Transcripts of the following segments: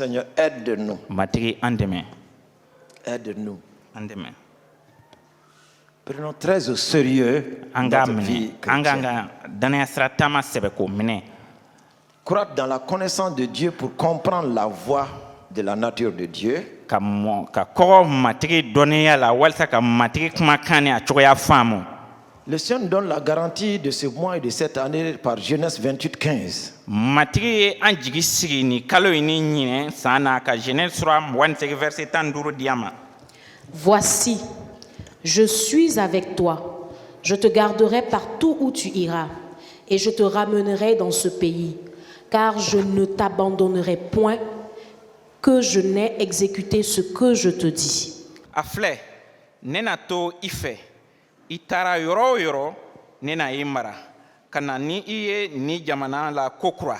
Seigneur, aide-nous. matigi andeme Aide-nous. andeme Prenons très au sérieux anga notre vie mene anga chrétienne. anga danaya sira tama sebe ko mene Croître dans la connaissance de Dieu pour comprendre la voie de la nature de Dieu. ka kogo matigi dɔnniya la walasa ka matigi kumakan ni a cogoya faamu. Le Seigneur nous donne la garantie de ce mois et de cette année par Genèse 28:15. matigi ye an jigi sigi ni kalo yi ni ɲinɛ san na ka Genèse sura 27 verset 15 di a ma. Voici, je suis avec toi. Je te garderai partout où tu iras et je te ramènerai dans ce pays, car je ne t'abandonnerai point que je n'ai exécuté ce que je te dis. a filɛ ne na to i fɛ i taara yɔrɔ o yɔrɔ ne na i mara ka na ni i ye ni jamana la ko kura.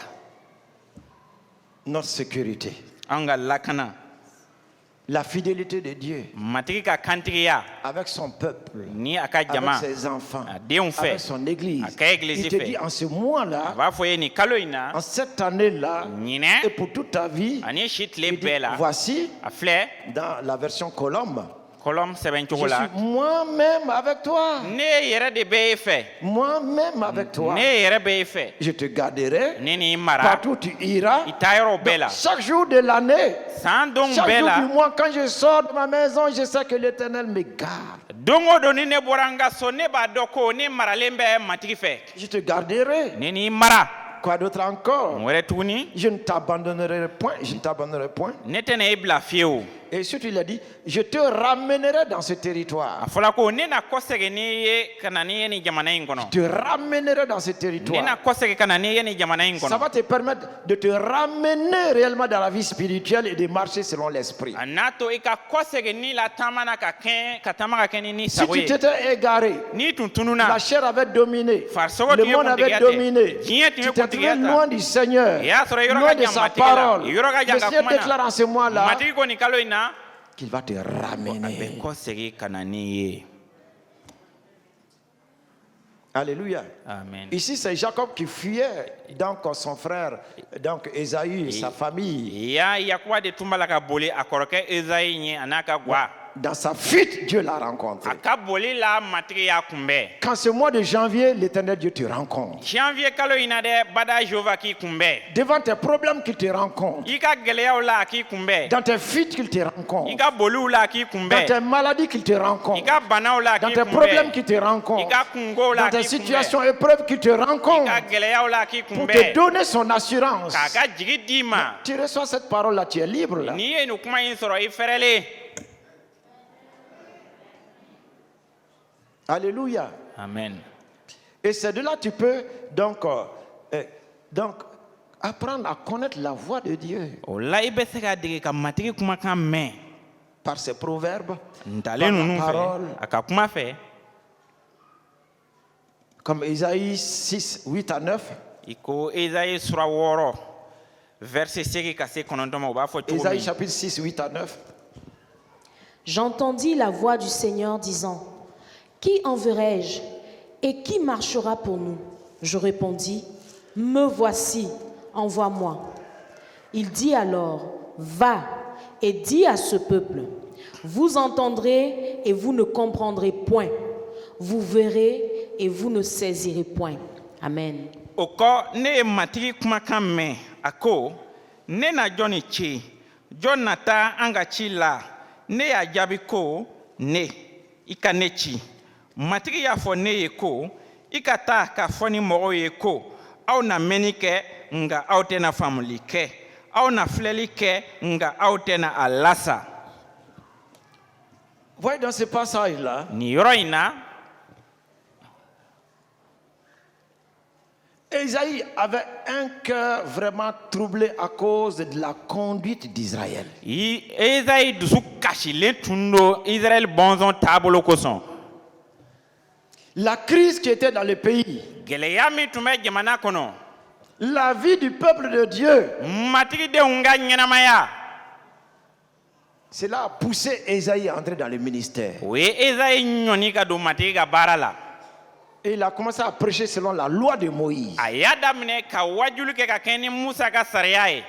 Notre sécurité. an ka lakana La fidélité de Dieu matigi ka kantigiya avec son peuple, ni a ka avec jama ses enfants, a denw fɛ avec son église. a ka église Il te dit fɛ en ce a mois-là, b'a fɔ ye ni kalo in na en cette année-là, ɲinɛ et pour toute ta vie, ani si tile il dit, bɛɛ la voici, a filɛ dans la version Colombe, kɔlɔm sɛbɛn je cogo la suis moi-même avec toi. ne yɛrɛ de bɛ e fɛ Moi-même avec toi. ne yɛrɛ bɛ e fɛ Je te garderai ne ni mara partout où tu iras. i taa yɔrɔ bɛɛ la Chaque jour de l'année, san donw chaque bɛɛ jour la du mois, quand je sors de ma maison, je sais que l'Éternel me garde. don o don ni ne bɔra n ka so ne b'a dɔn ko ne maralen bɛ matigi fɛ Je te garderai. ne ni mara Quoi d'autre encore? mun wɛrɛ tuguni Je ne t'abandonnerai point. Je ne t'abandonnerai point. ne tɛna e bila fiyewu. Et surtout, il a dit, je te ramènerai dans ce territoire. a fɔla ko ne na kɔsɛgɛ n'i ye ka na n'i ye nin jamana in kɔnɔ Je te ramènerai dans ce ne na territoire. kɔsɛgɛ ka na n'i ye nin jamana in Ça kɔnɔ va te permettre de te ramener réellement dans la vie spirituelle et de marcher selon l'esprit. a n'a to i ka kɔsɛgɛ ni la taama na ka taama ka kɛ ni Si sago tu ye t'étais égaré, n'i tun la tununa chair avait dominé, farisogo le tun ye monde avait kuntigiya dominé, tɛ diɲɛ tun tu ye t'es kuntigiya trouvé ta loin du Seigneur, i y'a sɔrɔ yɔrɔ loin ka de jan sa matigi la parole. yɔrɔ ka Le jan ka Seigneur kuma déclare na en ce mois-là matigi ko nin kalo in na qu'il va te a bɛ ramener. kɔsɛgɛ ka na n'i ye. Alléluia. Amen. Ici, c'est Jacob qui fuyait donc son frère, donc Ésaü et sa famille. Yakuba de tun b'a la ka boli a kɔrɔkɛ Ezayi ɲɛ a n'a ka gwa. Dans sa fuite, Dieu l'a rencontré. A ka boli la matigi y'a kunbɛn. Quand ce mois de janvier, l'Éternel Dieu te rencontre. Janvier kalo in na dɛ bada Jehova k'i kunbɛn. Devant tes problèmes qu'il te rencontre. I ka gɛlɛyaw la a k'i kunbɛn. Dans tes fuites qu'il te I rencontre. ka boliw la a k'i Dans kunbɛn. tes maladies qu'il te I rencontre. ka banaw la a Dans k'i tes problèmes kunbɛn. qu'il te I rencontre. ka kungow la Dans a tes k'i situations kunbɛn. épreuves qu'il te I rencontre. ka gɛlɛyaw la a k'i Pour te kunbɛn. donner son assurance. K'a ka jigi d'i ma. Tu reçois cette parole-là, tu es libre là. N'i ye nin kuma in sɔrɔ i fɛrɛlen. Alléluia. Amen. Et c'est de là que tu peux donc apprendre à connaître la voix de Dieu O la i bɛ se ka dege ka matigi kumakan mɛn. par ses proverbes, Ntalen ninnu Par la parole. fɛ a ka kuma fɛ. comme Ésaïe 6, 8 à 9. I ko Ezayi sura 6 verset 8 ka se 9 ma o b'a fɔ cogo Ésaïe min. chapitre 6, 8 à 9. J'entendis la voix du Seigneur disant, qui enverrai-je et qui marchera pour nous? Je répondis, me voici, envoie-moi. Il dit alors, va et dis à ce peuple, vous entendrez et vous ne comprendrez point, vous verrez et vous ne saisirez point. Amen. O kɔ ne ye matigi kumakan mɛn a ko ne na jɔn ni ci jɔn na taa an ka ci la ne y'a jaabi ko ne i ka ne ci matigi y'a fɔ ne ye ko i ka taa k'a fɔ ni mɔgɔw ye ko aw na mɛnni kɛ nka aw tɛna faamuli kɛ aw na filɛli kɛ nka aw tɛna a lasa. Voyez dans ce passage-là, Nin yɔrɔ in na Ésaïe avait un cœur vraiment troublé à cause de la conduite d'Israël. Ezayi dusu kasilen tun don Israɛl bɔnsɔn taabolo kosɔn. La crise qui était dans le pays, Gɛlɛya min tun bɛ jamana kɔnɔ la vie du peuple de Dieu, matigidenw ka ɲɛnamaya cela a poussé Ésaïe à entrer dans le ministère. o ye Ezayi ɲɔni ka don matigi ka baara la. Et il a commencé à prêcher selon la loi de Moïse. A y'a daminɛ ka wajuli kɛ ka kɛɲɛ ni Musa ka sariya ye.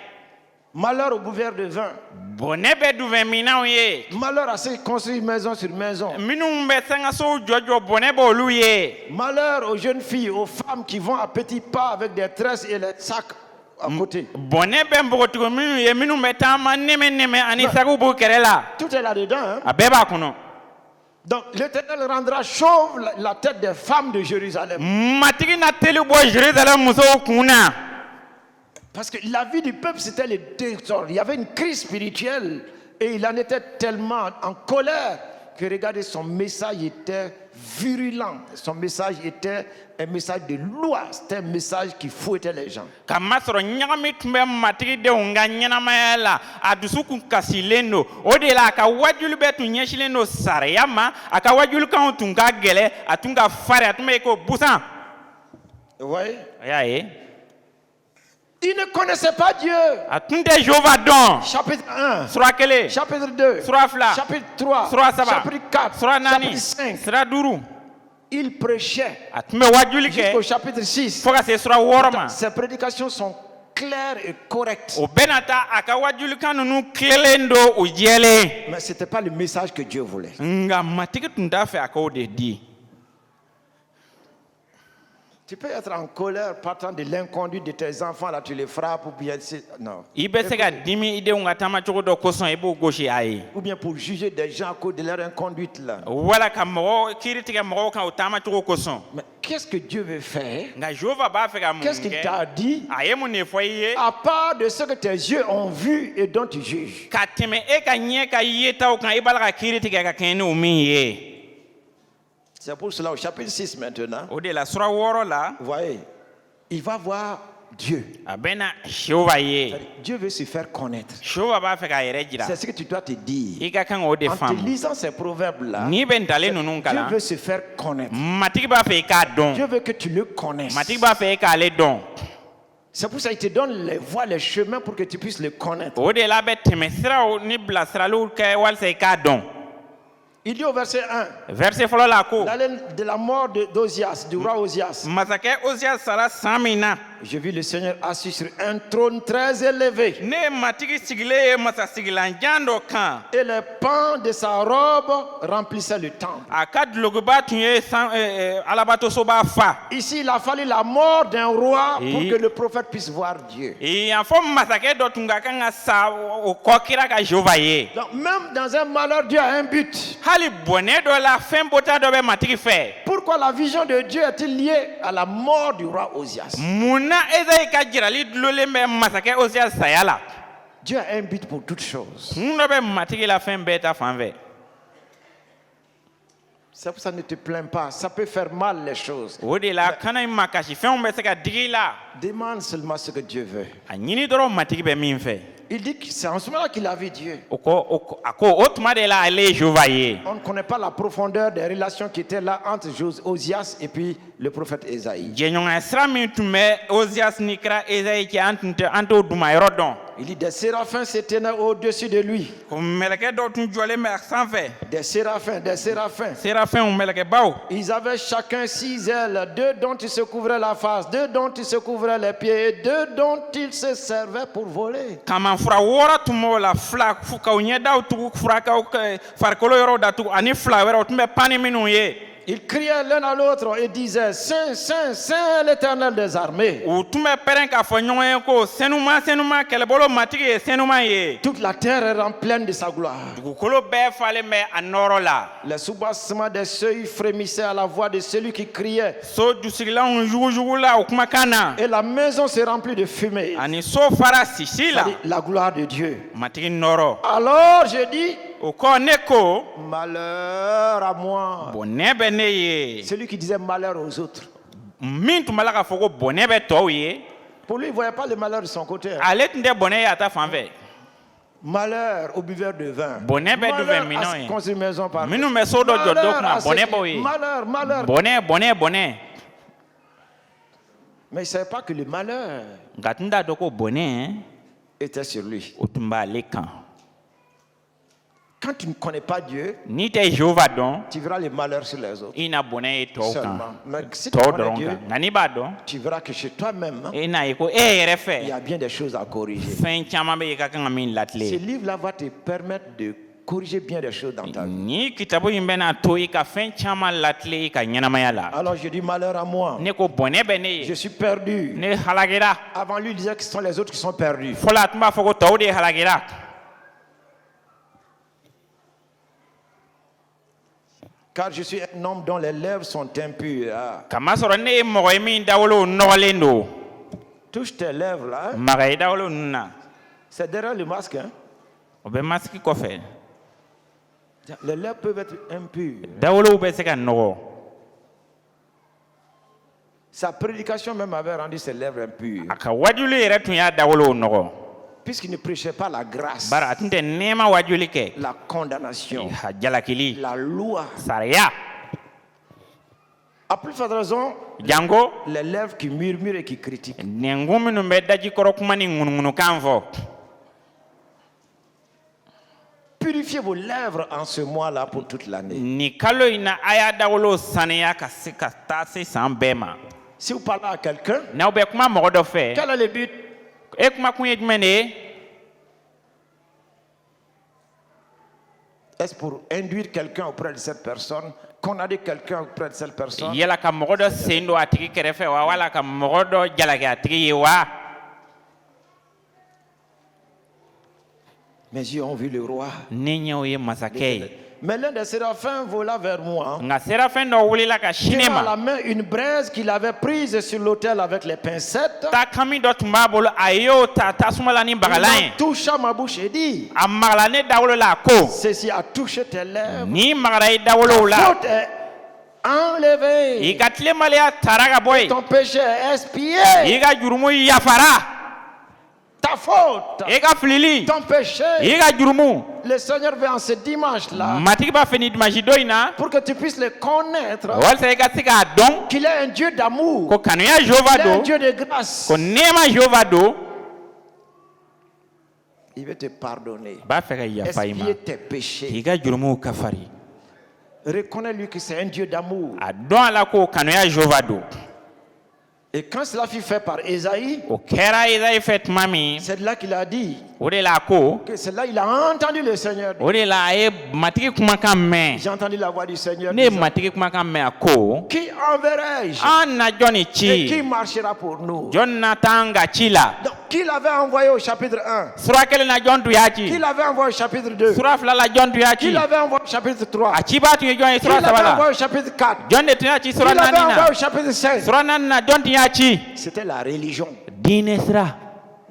Malheur au buveur de vin. bɔnɛ bɛ duwɛ minanw ye Malheur à ceux qui construisent maison sur maison. minnu bɛ sangasow jɔjɔ bɔnɛ b'olu ye Malheur aux jeunes filles, aux femmes qui vont à petits pas avec des tresses et les sacs à côté. bɔnɛ bɛ npogotigo minnu ye minnu bɛ taama nɛmɛ ani sagu b'u kɛrɛ la Tout est là-dedans. Hein? a bɛɛ b'a kɔnɔ Donc l'Éternel rendra chauve la tête des femmes de Jérusalem. matigi na teli bɔ Jérusalem musow kun na Parce que la vie du peuple, c'était le désordre. Il y avait une crise spirituelle et il en était tellement en colère que regardez, son message était virulent. Son message était un message de loi. C'était un message qui fouettait les gens. kamasɔrɔ ɲagami tun bɛ matigidenw ka ɲɛnamaya la a dusu kun kasilen don o de la a ka wajuli bɛɛ tun ɲɛsilen don sariya ma a ka wajulikanw tun ka gɛlɛ a tun ka fari a tun bɛ ko busan Vous voyez? a y'a ye Ils ne connaissaient pas Dieu. a tun tɛ Jehova dɔn Chapitre 1, sura 1 chapitre 2, sura 2 chapitre 3, sura 3 chapitre 4, sura 4 chapitre 5. sura 5 Ils prêchaient a tun bɛ wajuli jusqu'au kɛ chapitre 6. fo ka se sura 6 ma Ces prédications sont claires et correctes. o bɛɛ na ta a ka wajulikan ninnu tilelen don o jɛlen Mais ce n'était pas le message que Dieu voulait. nga matigi tun t'a fɛ a k'o de di Tu peux être en colère partant de l'inconduite de tes enfants, là tu les frappes ou bien... Non. i bɛ se ka dimi i denw ka taamacogo dɔ kosɔn i b'o gosi a ye Ou bien pour juger des gens à cause de leur inconduite là. wala ka mɔgɔ kiiri tigɛ mɔgɔw kan o taamacogo kosɔn Mais qu'est-ce que Dieu veut faire? nka Jehova b'a fɛ ka mun Qu'est-ce qu'il t'a kɛ dit? a ye mun de fɔ i ye À part de ce que tes yeux ont vu et dont tu juges. ka tɛmɛ e ka ɲɛ ka yetaw kan i b'a la ka kiiri tigɛ ka kɛɲɛ ni o min ye C'est pour cela au chapitre 6 maintenant, o de la sura 6 la vous voyez, il va voir Dieu. a bɛ na Jehova ye Dieu veut se faire connaître. Jehova b'a fɛ k'a yɛrɛ jira C'est ce que tu dois te dire. i ka kan k'o de En te faamu lisant ces proverbes-là, n'i bɛ ntalen ninnu Dieu kalan veut se faire connaître. matigi b'a fɛ i k'a dɔn Dieu veut que tu le connaisses. matigi b'a fɛ i k'ale dɔn C'est pour ça qu'il te donne les voies, les chemins pour que tu puisses le connaître. o de la a bɛ tɛmɛ siraw ni bilasiraliw kɛ walasa i k'a dɔn Il dit au verset 1, verset fɔlɔ la ko l'année de la mort d'Ozias, du roi Ozias, masakɛ Ozias sara san min na je vis le Seigneur assis sur un trône très élevé ne ye matigi sigilen ye masasigilanjan dɔ kan et les pans de sa robe remplissaient le temple. a ka dulokiba tun ye alabatosoba fa Ici, il a fallu la mort d'un roi pour Et- que le prophète puisse voir Dieu. yan fɔ masakɛ dɔ tun ka kan ka sa o kɔ kira ka Jehova ye Donc, même dans un malheur, Dieu a un but. hali bɔnɛ dɔ la fɛn bɔta dɔ bɛ matigi fɛ Pourquoi la vision de Dieu est-il liée à la mort du roi Ozias? mun na Ezayi ka jirali dulolen bɛ masakɛ Ozias saya la Dieu a un but pour toutes choses. kun dɔ bɛ matigi la fɛn bɛɛ ta fan fɛ C'est pour ça que ne te plains pas. Ça peut faire mal les choses. o de la kana i ma kasi fɛnw bɛ se ka digi i la Demande seulement ce que Dieu veut. a ɲini dɔrɔn matigi bɛ min fɛ Il dit que c'est en ce moment-là qu'il a vu Dieu. a ko o tuma de la ale ye Jehova ye On ne connaît pas la profondeur des relations qui étaient là entre Ozias et puis le prophète Ésaïe. jɛɲɔgɔnya sira min tun bɛ Ozias ni kira Ezayi cɛ an t'o dumayɔrɔ dɔn Il dit des séraphins se tenaient au-dessus de lui. ko mɛlɛkɛ dɔw tun jɔlen bɛ a sanfɛ Des séraphins, des séraphins. serafɛnw mɛlɛkɛbaw Ils avaient chacun 6 ailes, 2 dont ils se couvraient la face, 2 dont ils se couvraient les pieds et 2 dont ils se servaient pour voler. kamanfura wɔɔrɔ tun b'o la fila ka u ɲɛdaw tugu furakaw farikolo yɔrɔw datugu ani fila wɛrɛ o tun bɛ pan ni minnu ye Ils criaient l'un à l'autre et disaient, Saint, Saint, Saint, l'Éternel des armées. u tun bɛ pɛrɛn k'a fɔ ɲɔgɔn ye ko senuma senuma kɛlɛbolo matigi ye senuma ye Toute la terre est remplie de sa gloire. dugukolo bɛɛ falen bɛ a nɔrɔ la Les soubassements des seuils frémissaient à la voix de celui qui criait. so jusigilanw yugujugu la o kumakan na Et la maison se remplit de fumée. ani so fara sisi la C'est-à-dire la gloire de Dieu. matigi nɔrɔ Alors je dis, o kɔ ne ko malheur à moi. bɔnɛ bɛ ne ye Celui qui disait malheur aux autres. min tun b'a la k'a fɔ ko bɔnɛ bɛ tɔw ye Pour lui, il ne voyait pas le malheur de son côté. ale tun tɛ bɔnɛ ye a ta fan fɛ Malheur au buveur de vin. Bɔnɛ bɛ du Malheur fɛ minɛnw à ye construire maison par minnu bɛ so dɔ jɔ dɔ kunna bɔnɛ b'o ye Malheur, malheur. bɔnɛ Mais il ne savait pas que le malheur nka tun t'a dɔn ko bɔnɛ était sur lui. o tun b'ale kan Quand Quand tu ne connais pas Dieu, Ni tɛ Jehova dɔn, tu verras les malheurs sur les autres. i na bɔnɛ ye tɔw Seulement. kan. Mais si tu Tɔw connais dɔrɔn Dieu, kan. Nka n'i b'a dɔn, tu verras que chez toi-même, i n'a ye ko e yɛrɛ il y fɛ a bien des choses à corriger. fɛn caman bɛ yen i ka kan ka min Ce latile. livre-là va te permettre de corriger bien des choses dans ta vie. Ni kitabu in bɛna to i ka fɛn caman latile i ka ɲɛnamaya la. Alors je dis malheur à moi. Ne ko bɔnɛ bɛ ne Je ye. suis perdu. Ne halakira. Avant lui, il disait que ce sont les autres qui sont perdus. Fɔlɔ a tun b'a fɔ ko tɔw de halakira. Car je suis un homme dont les lèvres sont impures. Ah. Kamasɔrɔ ne ye mɔgɔ ye min dawolo nɔgɔlen don. Touche tes lèvres là. Maga i dawolo ninnu na. C'est derrière le masque. Hein? O bɛ masiki kɔfɛ. Les lèvres peuvent être impures. Dawolow bɛ se ka nɔgɔ. Sa prédication même avait rendu ses lèvres impures. A ka wajuli yɛrɛ tun y'a dawolow nɔgɔ. Puisqu'il ne prêchait pas la grâce, Bari a tun tɛ nɛɛma wajuli kɛ. la condamnation, A jalakili. la loi. Sariya. À plus forte raison, Jango. les lèvres qui murmurent et qui critiquent. Nengun minnu bɛ daji kɔrɔ kuma ni ŋunuŋunukan fɔ. Purifiez vos lèvres en ce mois-là pour toute l'année. Ni kalo in na a y'a dawolow saniya ka se ka taa se san bɛɛ ma. Si vous parlez à quelqu'un, N'aw bɛ kuma mɔgɔ dɔ fɛ. quel est le but? E kuma kun ye jumɛn de ye? Est-ce pour induire quelqu'un auprès de cette personne, condamner quelqu'un auprès de cette personne? Yala ka mɔgɔ dɔ sen don a tigi kɛrɛfɛ wa wala ka mɔgɔ dɔ jalaki a tigi ye wa? Mes yeux ont vu le roi. Ne ɲɛw ye masakɛ ye. Mais l'un des séraphins vola vers moi, Nka serafɛn dɔ wulila ka sin ne tenant à la ma. main une braise qu'il avait prise sur l'autel avec les pincettes. Takami dɔ tun b'a bolo a y'o ta tasuma la ni Il bagalan ye. a touché ma bouche et dit, A magala ne dawolo la a ko. ceci a touché tes lèvres. N'i magara i dawolow la. Faute est enlevée. I ka tilemaliya tara ka bɔ yen. Ton péché est expié. I ka jurumu yafara. Ta faute, I ka filili. ton péché. I ka jurumu. Le Seigneur veut en ce dimanche-là, Matigi b'a fɛ ni dimanche don in na. pour que tu puisses le connaître, Walasa i ka se k'a dɔn. qu'il est un Dieu d'amour, Ko kanuya Jehova qu'il est un don. Dieu de grâce. Ko nɛɛma Jehova don. Il veut te pardonner, B'a fɛ ka yafa i ma. expier tes péchés. K'i ka jurumuw kafari. Reconnais-lui que c'est un Dieu d'amour. A dɔn a la ko kanuya Jehova don. Et quand cela fut fait par Ésaïe, O kɛra Esayi fɛ tuma min, c'est de là qu'il a dit o de la a ko, que c'est là il a entendu le Seigneur. o de la a ye matigi kumakan mɛn. J'ai entendu la voix du Seigneur. Ne ye disant, matigi kumakan mɛn a ko, qui enverrai-je an na jɔn ni et qui ci, marchera pour nous? jɔn na taa n ka ci la. Donc, qui l'avait envoyé au chapitre 1? Sura kelen na jɔn tun y'a ci, Qui l'avait envoyé au chapitre 2? sura fila la jɔn tun y'a Qui ci, l'avait envoyé au chapitre 3? a cibaa tun ye jɔn ye Qui sura l'avait saba envoyé la, au chapitre 4? jɔn de tun y'a ci Qui sura l'avait naani envoyé na, au chapitre 5? sura naani na jɔn tun y'a ci. C'était la religion, Diinɛ sira,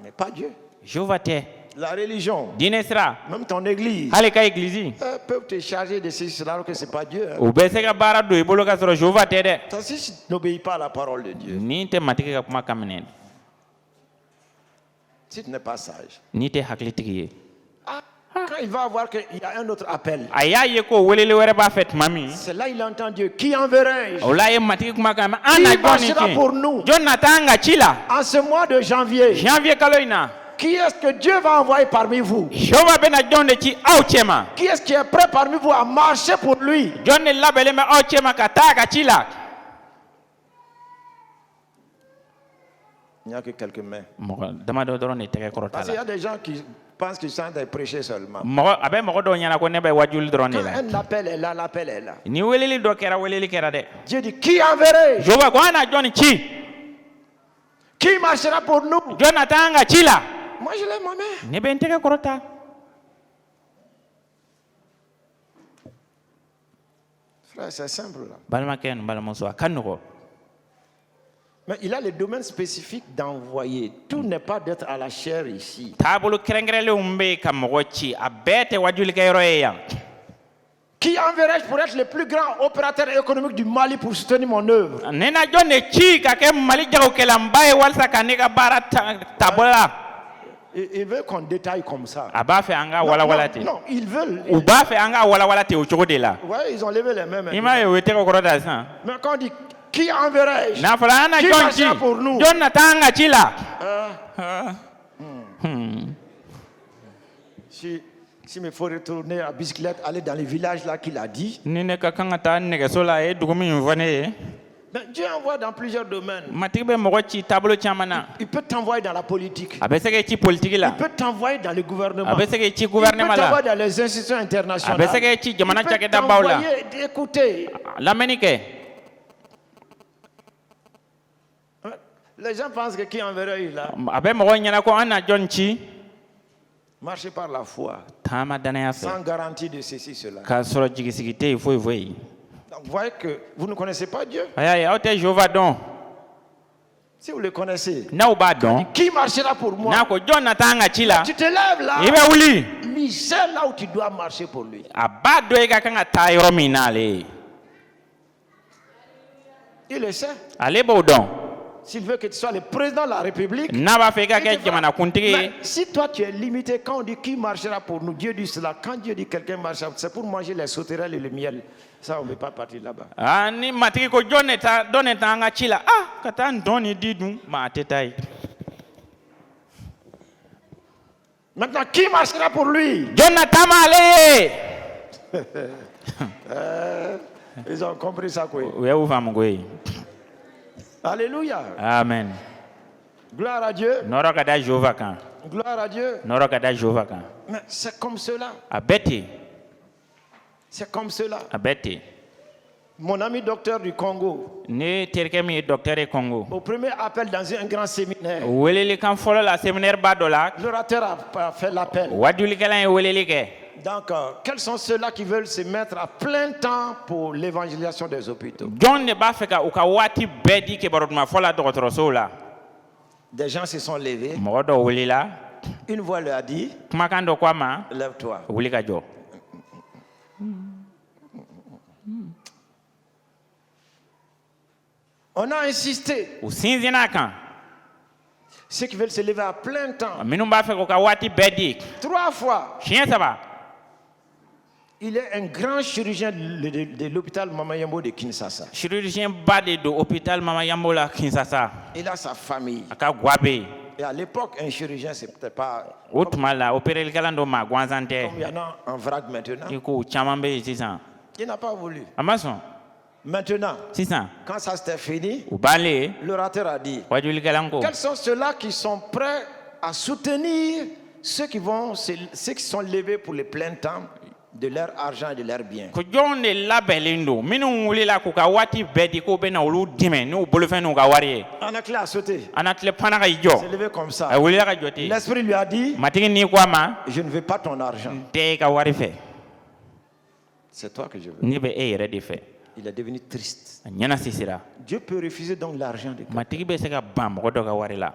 mais pas Dieu. Jehova tɛ. La religion, Diinɛ sira, même ton église, hali ka egilizi, peuvent te charger de ceci, cela, alors que ce n'est pas Dieu. Hein. o bɛ se ka baara don i bolo ka sɔrɔ Jehova tɛ dɛ. Ça, si tu n'obéis pas à la parole de Dieu, N'i tɛ matigi ka kumakan minɛ, si tu n'es pas sage, n'i tɛ hakilitigi ye. quand il va voir qu'il y a un autre appel, A y'a ye ko weleli wɛrɛ b'a fɛ tuma min, c'est là il entend Dieu. Qui enverrai-je? o la a ye matigi kumakan mɛn an Qui na jɔn ni marchera ci, pour nous jɔn na taa an ka ci la. en ce mois de janvier? Janvier kalo in na, Qui est-ce que Dieu va envoyer parmi vous? Jehova bɛna jɔn de ci aw cɛ ma, Qui est-ce qui est prêt parmi vous à marcher pour lui? jɔn de labɛnlen bɛ aw cɛ ma ka taa a ka ci la. Il n'y a que quelques mains. Mɔgɔ damadɔ dɔrɔn de tɛgɛ kɔrɔta Parce qu'il y la. a des gens qui pensent qu'ils sont en train de prêcher seulement. Mɔgɔ a bɛ mɔgɔ dɔw ɲɛna ko ne bɛ wajuli dɔrɔn de Quand la. un appel est là, l'appel est là. Ni weleli dɔ kɛra weleli kɛra dɛ. Dieu dit, qui enverrai-je? Jehova ko an na jɔn ni ci, Qui marchera pour nous? jɔn na taa an ka ci la. Moi, je lève ma main. Ne bɛ n tɛgɛ kɔrɔta. Frère, c'est simple là. Balimakɛ ni balimamuso a ka nɔgɔ. Mais il a le domaine spécifique d'envoyer. Tout n'est pas d'être à la chair ici. Taabolo kɛrɛnkɛrɛnlenw bɛ yen ka mɔgɔ ci a bɛɛ tɛ wajulikɛyɔrɔ ye yan. Qui enverrai-je pour être le plus grand opérateur économique du Mali pour soutenir mon œuvre? Ne na jɔn de ci ka kɛ Mali jagokɛlanba ye walasa ka ne ka baara taabolo la. Il veut qu'on détaille comme ça. A b'a fɛ an ka Non, walawala non, ten. non, ils veulent. U b'a fɛ an ka walawala ten o cogo de la. Ouais, ils ont levé les mains I maintenant. m'a ye o ye tɛgɛ kɔrɔta sisan. Mais quand on dit qui enverrai-je? N'a fɔra an na Qui jɔn ci, marchera pour nous? jɔn na taa an ka ci la. Si S'il me faut retourner à bicyclette, aller dans les villages là qu'il a dit. ni ne ka kan ka taa nɛgɛso la a ye dugu min fɔ ne ye Mais Dieu envoie dans plusieurs domaines. matigi bɛ mɔgɔ ci taabolo caman na Il peut t'envoyer dans la politique. a bɛ se k'i ci politiki Il la peut t'envoyer dans le gouvernement. a bɛ se k'i ci Il peut gouvernement la t'envoyer dans les institutions a internationales. bɛ se k'i ci jamana Il peut cakɛdabaw la t'envoyer, écoutez, lamɛnni kɛ les gens pensent que qui enverrait il là, a bɛ mɔgɔw ɲɛna ko an na jɔn ci marcher par la foi, taama danaya fɛ sans garantie de ceci, cela. k'a sɔrɔ jigisigi tɛ yen foyi foyi Donc vous voyez que vous ne connaissez pas Dieu. a y'a ye aw tɛ Jehova dɔn Si vous le connaissez, n'aw b'a dɔn qui marchera pour moi? n'a ko jɔn na taa an ka ci la Tu te lèves là, i bɛ wuli lui c'est là où tu dois marcher pour lui. a b'a dɔn i ka kan ka taa yɔrɔ min na ale Il le sait. ale b'o dɔn S'il veut que tu sois le président de la République, n'a b'a fɛ i ka il kɛ te fera. jamanakuntigi Mais ye si toi tu es limité, quand on dit qui marchera pour nous, Dieu dit cela. Quand Dieu dit quelqu'un marchera, c'est pour manger les sauterelles et le miel. Ça, on ne veut pas partir là-bas. ah ni matigi ko jɔn ne ta dɔn ne ta an ka ci la ah ka taa n dɔn ni di dun ma a tɛ taa yen Maintenant, qui marchera pour lui? jɔn na taama ale ye Ils ont compris ça, quoi. u y'u faamu koyi Alléluia. amen Gloire à Dieu. nɔrɔ ka da Jehova kan Gloire à Dieu. nɔrɔ ka da Jehova kan Mais c'est comme cela. a bɛ ten C'est comme cela. a bɛ ten Mon ami docteur du Congo, ne terikɛ min ye dɔkitɛri ye Congo au premier appel dans un grand séminaire, welelikan fɔlɔ la séminaire ba dɔ la l'orateur a fait l'appel. wajulikɛla ye weleli kɛ Donc, quels sont ceux-là qui veulent se mettre à plein temps pour l'évangélisation des hôpitaux? jɔn de b'a fɛ ka u ka waati bɛɛ di kibarutumafɔ la dɔgɔtɔrɔsow la Des gens se sont levés. mɔgɔ dɔ wulila Une voix leur a dit, kumakan dɔ ko a ma lève-toi. wuli ka jɔ On a insisté. u sinsinna a kan Ceux qui veulent se lever à plein temps. minnu b'a fɛ k'u ka waati bɛɛ di 3 fois. siɲɛ saba Il est un grand chirurgien de l'hôpital Mama Yambo de Kinshasa. chirurgien ba de don hôpital Mama Yambo la Kinshasa Il a sa famille. a ka gwa bɛ yen Et à l'époque, un chirurgien, c'est peut-être pas o tuma la operelikɛla dɔ maa gansan tɛ comme il y en a en vrac maintenant. i ko caman bɛ yen sisan Il n'a pas voulu. a ma sɔn Maintenant, sisan quand ça c'était fini, u bannen l'orateur a dit, wajulikɛla ko quels sont ceux-là qui sont prêts à soutenir ceux qui sont levés pour le plein temps de leur argent et de leurs biens? ko jɔn de labɛnlen don minnu wulila k'u ka waati bɛɛ di k'u bɛ na olu dɛmɛ n'u bolofɛn n'u ka wari ye Anakle a sauté, a na tile pana ka i s'est jɔ levé comme ça. a wulila ka jɔ ten L'esprit lui a dit, matigi n'i ko a ma je ne veux pas ton argent, n tɛ i ka wari fɛ c'est toi que je veux. ne bɛ e yɛrɛ de fɛ Il est devenu triste. a ɲɛna sisira Dieu peut refuser donc l'argent de quelqu'un. matigi bɛ se ka ban mɔgɔ dɔ ka wari la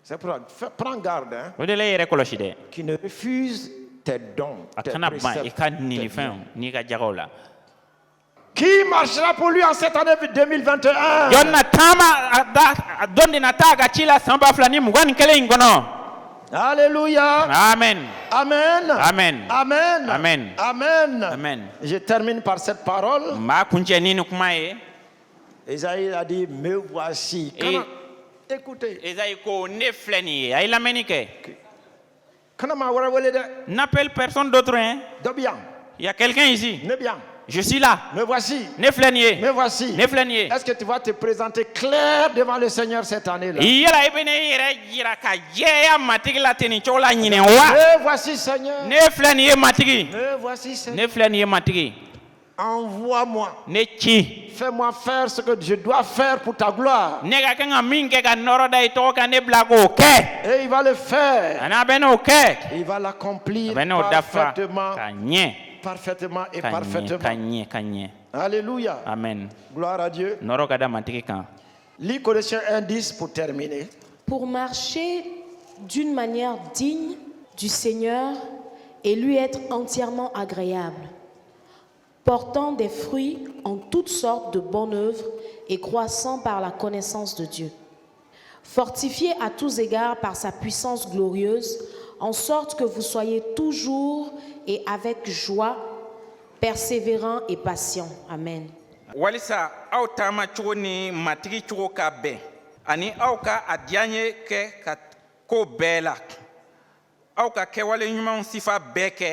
C'est pour ça, prends garde, hein, o de la i yɛrɛ kɔlɔsi dɛ qui ne refuse tes dons, a tes kana ban i préceptes, ka tes ninifɛnw biens. n'i ka jagaw la Qui marchera pour lui en cette année 2021? jɔn na taama dɔn de na taa a ka ci la san 2021 in kɔnɔ Alléluia. amen Amen. Amen. Amen. Amen. Amen. Amen. Je termine par cette parole. n b'a kuncɛ ni kuma ye Esaïe a dit, me voici. Écoutez. Esaïe ko ne filɛ nin ye a ye lamɛnni kɛ Kana ma wɛrɛ wele dɛ. n'appelle personne d'autre hein Dɔ bi yan. il y a quelqu'un ici Ne bi yan. je suis là Me voici. ne filɛ nin ye Me voici. ne filɛ nin ye Est-ce que tu vas te présenter clair devant le Seigneur cette année-là? yala i bɛ ne yɛrɛ jira ka jɛya matigi la ten nin cogo la ɲinɛ wa Me voici, Seigneur. ne filɛ nin ye matigi Me voici, Seigneur. ne filɛ nin ye matigi Envoie-moi. ne ci Fais-moi faire ce que je dois faire pour ta gloire. ne ka kan ka min kɛ ka nɔrɔ da i tɔgɔ kan ne bila k'o kɛ Et il va le faire. ani a bɛ n'o kɛ Il va l'accomplir a bɛ n'o dafa parfaitement, ka ɲɛ parfaitement et ka ɲɛ ka parfaitement. ɲɛ ka ɲɛ Alléluia. amen Gloire à Dieu. nɔrɔ ka da matigi kan Lis Colossiens 1:10 pour terminer. Pour marcher d'une manière digne du Seigneur et lui être entièrement agréable, portant des fruits en toutes sortes de bonnes œuvres et croissant par la connaissance de Dieu, fortifié à tous égards par sa puissance glorieuse, en sorte que vous soyez toujours et avec joie, persévérants et patients. Amen. walisa aw taama cogo ni matigi cogo ka bɛn ani aw ka a diya n ye kɛ ka ko bɛɛ la aw ka kɛwale ɲumanw sifa bɛɛ kɛ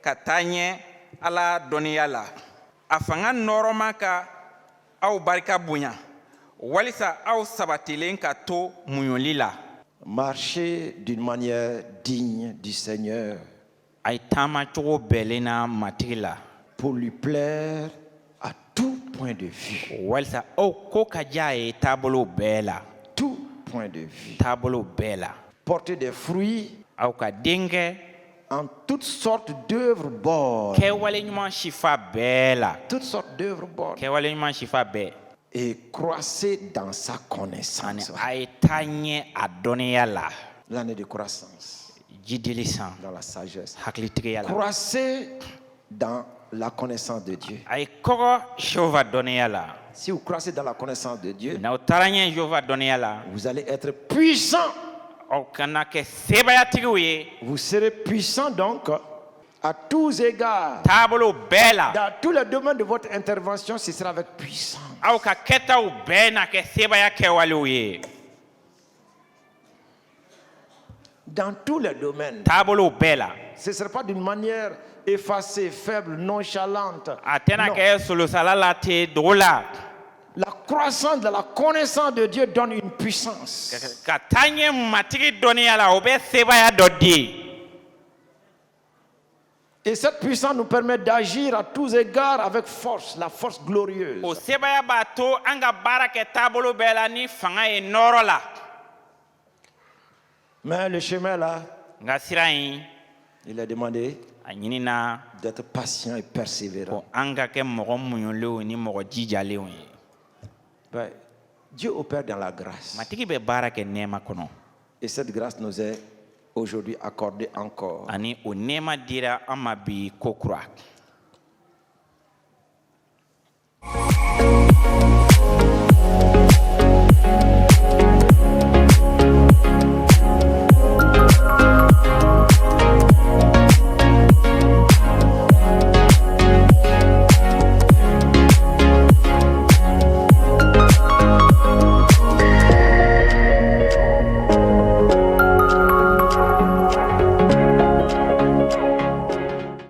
ka taa ɲɛ Ala dɔnniya la. A fanga nɔrɔma ka aw barika bonya walisa aw sabatilen ka to muɲuli la. Marchez d'une manière digne du Seigneur A ye taama cogo bɛɛlen na matigi la pour lui plaire à tout point de vue. walisa aw ko ka diya a ye taabolo bɛɛ la. Tout point de vue. Taabolo bɛɛ la. Porter des fruits Aw ka den kɛ en toutes sortes d'œuvres bonnes. kɛwale ɲuman sifa bɛɛ la. Toutes sortes d'œuvres bonnes. Kɛwale ɲuman sifa bɛɛ. Et croissez dans sa Ani connaissance. a ye taa ɲɛ a dɔnniya la. L'année de croissance Jideli san. dans la sagesse. Hakilitigiya la. Croissez dans la connaissance de Dieu. A ye kɔgɔ Jehova dɔnniya la. Si vous croissez dans la connaissance de Dieu, N'aw taara ɲɛ Jehova dɔnniya la. vous allez être puissant. Aw kana kɛ sebayatigiw ye. Vous serez puissant donc à tous égards. Taabolo bɛɛ la. Dans tous les domaines de votre intervention, ce sera avec puissance. Aw ka kɛtaw bɛɛ na kɛ sebaya kɛwalew ye. Dans tous les domaines. Taabolo bɛɛ la. Ce ne sera pas d'une manière effacée, faible, nonchalante. A tɛna Non. kɛ solosala la ten dogo la. La croissance de la connaissance de Dieu donne une puissance. Ka taa ɲɛ matigi dɔnniya la o bɛ sebaya dɔ di. Et cette puissance nous permet d'agir à tous égards avec force, la force glorieuse. O sebaya b'a to an ka baara kɛ taabolo bɛɛ la ni fanga ye nɔrɔ la. Mais le chemin là, Nka sira in il est demandé a ɲinina d'être patient et persévérant. ko an ka kɛ mɔgɔ muɲulenw ni mɔgɔ jijalenw ye. Ben, Dieu opère dans la grâce. Matigi bɛ baara kɛ nɛɛma kɔnɔ. Et cette grâce nous est aujourd'hui accordée encore. Ani o nɛɛma dira an ma bi ko kura.